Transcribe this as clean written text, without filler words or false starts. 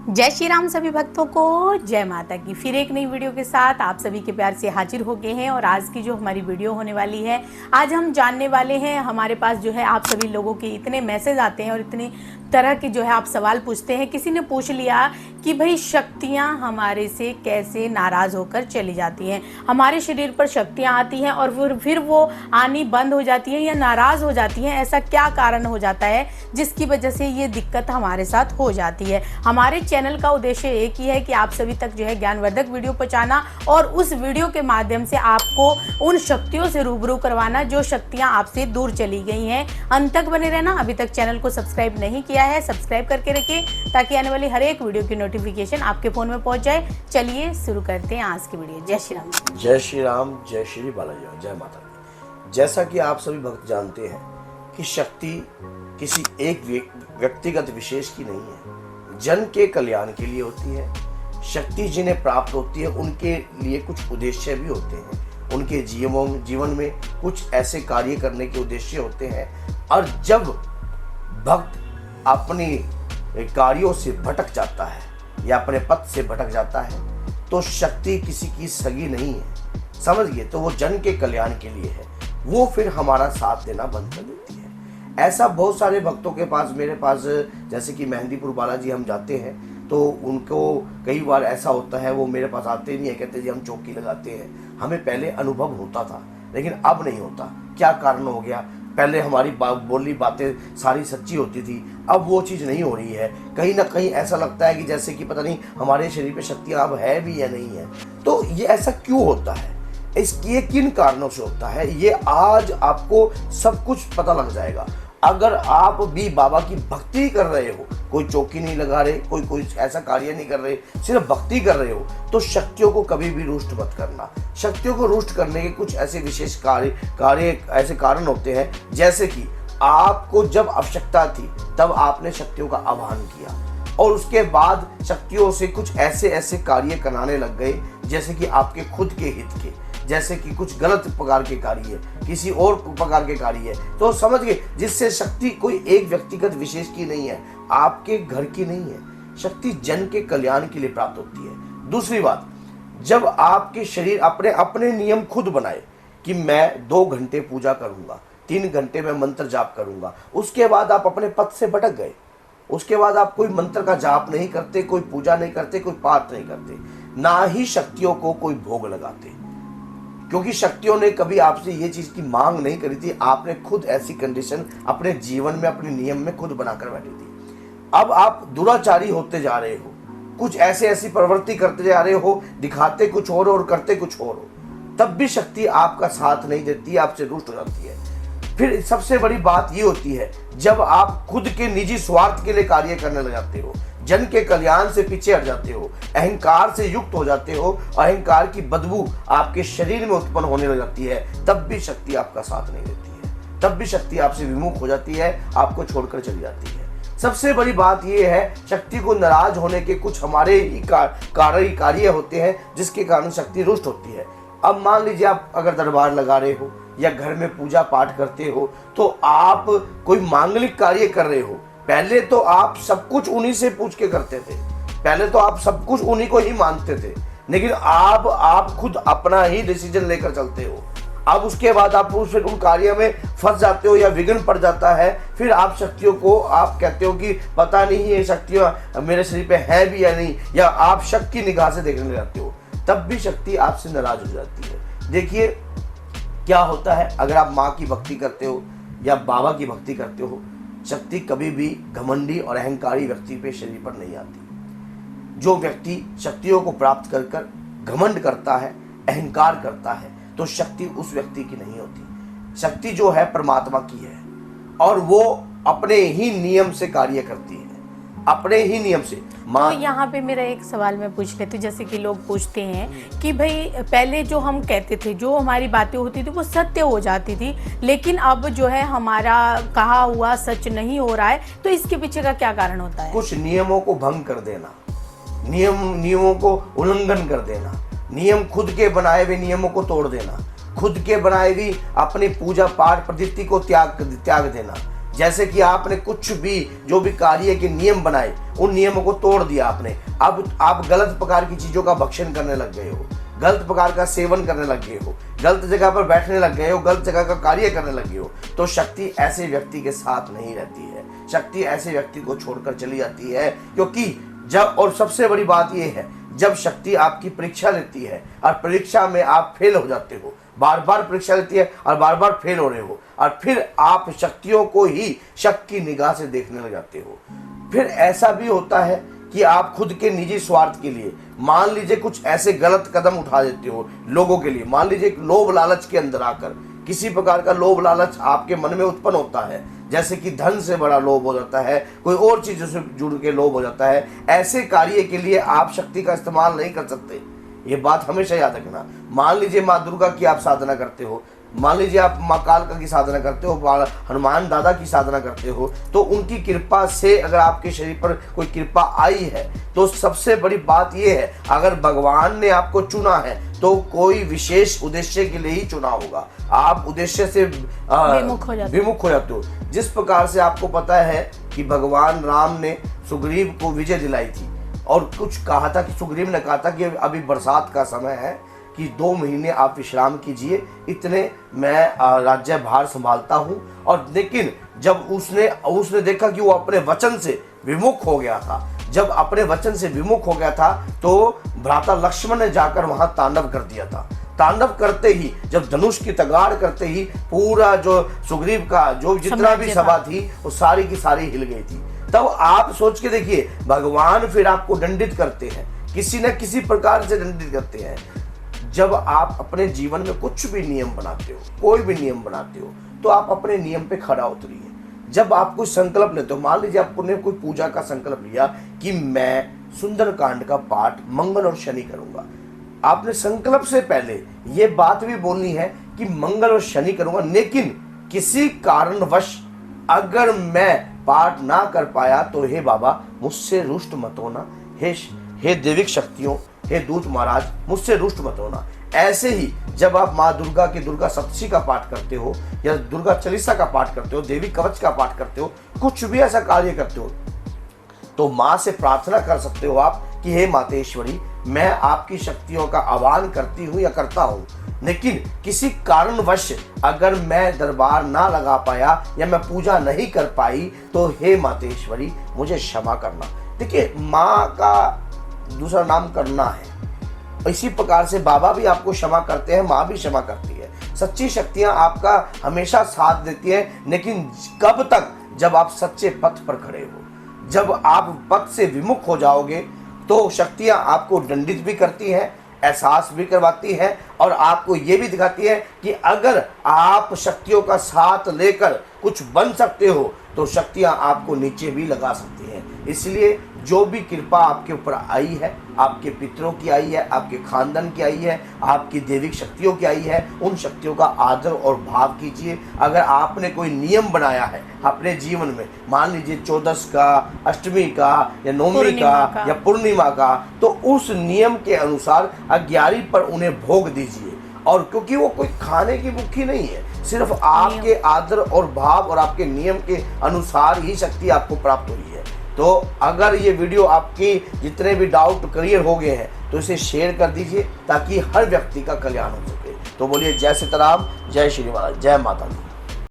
जय श्री राम सभी भक्तों को, जय माता की। फिर एक नई वीडियो के साथ आप सभी के प्यार से हाजिर हो गए हैं। और आज की जो हमारी वीडियो होने वाली है, आज हम जानने वाले हैं, हमारे पास जो है आप सभी लोगों के इतने मैसेज आते हैं और इतनी तरह के जो है आप सवाल पूछते हैं। किसी ने पूछ लिया कि भाई शक्तियाँ हमारे से कैसे नाराज़ होकर चली जाती हैं, हमारे शरीर पर शक्तियाँ आती हैं और फिर वो आनी बंद हो जाती हैं या नाराज़ हो जाती हैं। ऐसा क्या कारण हो जाता है जिसकी वजह से ये दिक्कत हमारे साथ हो जाती है। हमारे चैनल का उद्देश्य एक ही है कि आप सभी तक जो है ज्ञानवर्धक वीडियो पहुंचाना और उस वीडियो के माध्यम से आपको उन शक्तियों से रूबरू करवाना जो शक्तियां आपसे दूर चली गई हैं। अंत तक बने रहना। अभी तक चैनल को सब्सक्राइब नहीं किया है, सब्सक्राइब करके रखिए ताकि आने वाली हर एक वीडियो की नोटिफिकेशन आपके फोन में पहुंच जाए। चलिए शुरू करते हैं आज की वीडियो। जय श्री राम। जय श्री राम, जय श्री बालाजी, जय माता दी। जैसा कि आप सभी भक्त जानते हैं कि शक्ति किसी एक व्यक्तिगत विशेष की नहीं है, जन के कल्याण के लिए होती है। शक्ति जिन्हें प्राप्त होती है उनके लिए कुछ उद्देश्य भी होते हैं, उनके जीवन में कुछ ऐसे कार्य करने के उद्देश्य होते हैं। और जब भक्त अपने कार्यों से भटक जाता है या अपने पथ से भटक जाता है तो शक्ति किसी की सगी नहीं है, समझ गए। तो वो जन के कल्याण के लिए है, वो फिर हमारा साथ देना बंद कर देती है। ऐसा बहुत सारे भक्तों के पास, मेरे पास, जैसे कि मेहंदीपुर बालाजी हम जाते हैं तो उनको कई बार ऐसा होता है, वो मेरे पास आते नहीं है, कहते जी हम चौकी लगाते हैं। हमें पहले अनुभव होता था लेकिन अब नहीं होता। क्या कारण हो गया? पहले हमारी बोली बातें सारी सच्ची होती थी, अब वो चीज़ नहीं हो रही है। कहीं ना कहीं ऐसा लगता है कि जैसे कि पता नहीं हमारे शरीर पे शक्तियाँ अब है भी या नहीं है। तो ये ऐसा क्यों होता है, इसके किन कारणों से होता है, ये आज आपको सब कुछ पता लग जाएगा। अगर आप भी बाबा की भक्ति कर रहे हो, कोई चौकी नहीं लगा रहे, कोई ऐसा कार्य नहीं कर रहे, सिर्फ भक्ति कर रहे हो, तो शक्तियों को कभी भी रुष्ट मत करना। शक्तियों को रुष्ट करने के कुछ ऐसे विशेष कार्य ऐसे कारण होते हैं, जैसे कि आपको जब आवश्यकता थी तब आपने शक्तियों का आह्वान किया और उसके बाद शक्तियों से कुछ ऐसे कार्य कराने लग गए जैसे कि आपके खुद के हित के, जैसे कि कुछ गलत प्रकार के कार्य है, किसी और प्रकार के कार्य है। तो समझ गए, जिससे शक्ति कोई एक व्यक्तिगत विशेष की नहीं है, आपके घर की नहीं है। शक्ति जन के कल्याण के लिए प्राप्त होती है। दूसरी बात, जब आपके शरीर अपने नियम खुद बनाए कि मैं 2 घंटे पूजा करूंगा, 3 घंटे में मंत्र जाप करूंगा, उसके बाद आप अपने पथ से भटक गए, उसके बाद आप कोई मंत्र का जाप नहीं करते, कोई पूजा नहीं करते, कोई पाठ नहीं करते, ना ही शक्तियों को कोई भोग लगाते, क्योंकि शक्तियों ने कभी आपसे ये चीज की मांग नहीं करी थी। आपने खुद ऐसी कंडीशन अपने जीवन में, अपने नियम में खुद बनाकर बैठी थी। अब आप दुराचारी होते जा रहे हो, कुछ ऐसी प्रवृत्ति करते जा रहे हो, दिखाते कुछ और करते कुछ और हो, तब भी शक्ति आपका साथ नहीं देती, आपसे रुष्ट हो जाती है। फिर सबसे बड़ी बात ये होती है, जब आप खुद के निजी स्वार्थ के लिए कार्य करने लग जाते हो, जन के कल्याण से पीछे हट जाते हो, अहंकार से युक्त हो जाते हो, अहंकार की बदबू आपके शरीर में उत्पन्न होने लग जाती है, तब भी शक्ति आपका साथ नहीं देती है, तब भी शक्ति आपसे विमुख हो जाती है, आपको छोड़कर चली जाती है। सबसे बड़ी बात यह है, शक्ति को नाराज होने के कुछ हमारे ही कार्य होते हैं जिसके कारण शक्ति रुष्ट होती है। अब मान लीजिए आप अगर दरबार लगा रहे हो या घर में पूजा पाठ करते हो, तो आप कोई मांगलिक कार्य कर रहे हो, पहले तो आप सब कुछ उन्हीं से पूछ के करते थे, पहले तो आप सब कुछ उन्हीं को ही मानते थे, लेकिन आप खुद अपना ही डिसीजन लेकर चलते हो। अब उसके बाद आप उन कार्य में फंस जाते हो या विघ्न पड़ जाता है, फिर आप शक्तियों को आप कहते हो कि पता नहीं ये शक्तियाँ मेरे शरीर पे है भी या नहीं, या आप शक की निगाह से देखने लग जाते हो, तब भी शक्ति आपसे नाराज हो जाती है। देखिए क्या होता है, अगर आप माँ की भक्ति करते हो या बाबा की भक्ति करते हो, शक्ति कभी भी घमंडी और अहंकारी व्यक्ति पे शरीर पर नहीं आती। जो व्यक्ति शक्तियों को प्राप्त कर घमंड करता है, अहंकार करता है, तो शक्ति उस व्यक्ति की नहीं होती। शक्ति जो है परमात्मा की है और वो अपने ही नियम से कार्य करती है, अपने ही नियम से। तो यहाँ पे मेरा एक सवाल मैं पूछ लेती हूँ, जैसे कि लोग पूछते हैं कि भाई पहले जो हम कहते थे, जो हमारी बातें होती थी वो सत्य हो जाती थी, लेकिन अब जो है हमारा कहा हुआ सच नहीं हो रहा है, तो इसके पीछे का क्या कारण होता है? कुछ नियमों को भंग कर देना, नियमों को उल्लंघन कर देना, नियम खुद के बनाए हुए नियमों को तोड़ देना, खुद के बनाए हुए अपनी पूजा पाठ पद्धति को त्याग देना, जैसे कि आपने कुछ भी जो भी कार्य के नियम बनाए, उन नियमों को तोड़ दिया आपने, अब आप गलत प्रकार की चीजों का भक्षण करने लग गए हो, गलत प्रकार का सेवन करने लग गए हो, गलत जगह पर बैठने लग गए हो, गलत जगह का कार्य करने लग गए हो, तो शक्ति ऐसे व्यक्ति के साथ नहीं रहती है। शक्ति ऐसे व्यक्ति को छोड़कर चली जाती है, क्योंकि जब, और सबसे बड़ी बात यह है, जब शक्ति आपकी परीक्षा लेती है और परीक्षा में आप फेल हो जाते हो, बार बार परीक्षा लेती है और बार बार फेल हो रहे हो, और फिर आप शक्तियों को ही शक की निगाह से देखने लग जाते हो। फिर ऐसा भी होता है कि आप खुद के निजी स्वार्थ के लिए, मान लीजिए कुछ ऐसे गलत कदम उठा देते हो लोगों के लिए, मान लीजिए लोभ लालच के अंदर आकर किसी प्रकार का लोभ लालच आपके मन में उत्पन्न होता है, जैसे कि धन से बड़ा लोभ हो जाता है, कोई और चीजों से जुड़ के लोभ हो जाता है। ऐसे कार्य के लिए आप शक्ति का इस्तेमाल नहीं कर सकते, ये बात हमेशा याद रखना। मान लीजिए माँ दुर्गा की आप साधना करते हो, मान लीजिए आप माँ कालका की साधना करते हो, हनुमान दादा की साधना करते हो, तो उनकी कृपा से अगर आपके शरीर पर कोई कृपा आई है, तो सबसे बड़ी बात यह है, अगर भगवान ने आपको चुना है तो कोई विशेष उद्देश्य के लिए ही चुना होगा। आप उद्देश्य से विमुख हो जाते हो। जिस प्रकार से आपको पता है कि भगवान राम ने सुग्रीव को विजय दिलाई थी, और कुछ कहा था कि सुग्रीव ने कहा था कि अभी बरसात का समय है कि 2 महीने आप विश्राम कीजिए, इतने मैं राज्य भार संभालता हूं। और लेकिन जब उसने देखा कि वो अपने वचन से विमुख हो गया था, जब अपने वचन से विमुख हो गया था, तो भ्राता लक्ष्मण ने जाकर वहां तांडव कर दिया था। तांडव करते ही, जब धनुष की तगाड़ करते ही, पूरा जो सुग्रीव का जो जितना भी सभा थी वो सारी की सारी हिल गई थी। तब आप सोच के देखिए, भगवान फिर आपको दंडित करते हैं, किसी न किसी प्रकार से दंडित करते हैं। जब आप अपने जीवन में कुछ भी नियम बनाते हो, कोई भी नियम बनाते हो, तो आप अपने नियम पे खड़ा उतरिए। जब आप कोई संकल्प लेते हो, मान लीजिए आपने कोई पूजा का संकल्प लिया कि मैं सुंदरकांड का पाठ मंगल और शनि करूंगा, आपने संकल्प से पहले ये बात भी बोलनी है कि मंगल और शनि करूंगा, लेकिन किसी कारणवश अगर मैं पाठ ना कर पाया तो हे बाबा मुझसे रुष्ट मत होना, हे देविक शक्तियों, हे दूत महाराज मुझसे रुष्ट मत होना। ऐसे ही जब आप माँ दुर्गा की दुर्गा सप्तशी का पाठ करते हो, या दुर्गा चालीसा का पाठ करते हो, देवी कवच का पाठ करते हो, कुछ भी ऐसा कार्य करते हो, तो माँ से प्रार्थना कर सकते हो आप कि हे मातेश्वरी, मैं आपकी शक्तियों का आह्वान करती हूँ या करता हूँ, लेकिन किसी कारणवश अगर मैं दरबार ना लगा पाया या मैं पूजा नहीं कर पाई, तो हे मातेश्वरी मुझे क्षमा करना। देखिए, माँ का दूसरा नाम करना है। इसी प्रकार से बाबा भी आपको क्षमा करते हैं, माँ भी क्षमा करती है। सच्ची शक्तियां आपका हमेशा साथ देती हैं, लेकिन कब तक? जब आप सच्चे पथ पर खड़े हो। जब आप पथ से विमुख हो जाओगे तो शक्तियां आपको दंडित भी करती हैं, एहसास भी करवाती है, और आपको ये भी दिखाती है कि अगर आप शक्तियों का साथ लेकर कुछ बन सकते हो तो शक्तियां आपको नीचे भी लगा सकती हैं। इसलिए जो भी कृपा आपके ऊपर आई है, आपके पितरों की आई है, आपके खानदान की आई है, आपकी देविक शक्तियों की आई है, उन शक्तियों का आदर और भाव कीजिए। अगर आपने कोई नियम बनाया है अपने जीवन में, मान लीजिए 14 का, अष्टमी का, या नवमी का, या पूर्णिमा का, तो उस नियम के अनुसार 11 पर उन्हें भोग दीजिए। और क्योंकि वो कोई खाने की भूखी नहीं है, सिर्फ आपके आदर और भाव और आपके नियम के अनुसार ही शक्ति आपको प्राप्त हुई है। तो अगर ये वीडियो आपकी जितने भी डाउट क्लियर हो गए हैं तो इसे शेयर कर दीजिए, ताकि हर व्यक्ति का कल्याण हो सके। तो बोलिए जय सीताराम, जय श्री महाराज, जय माता दी।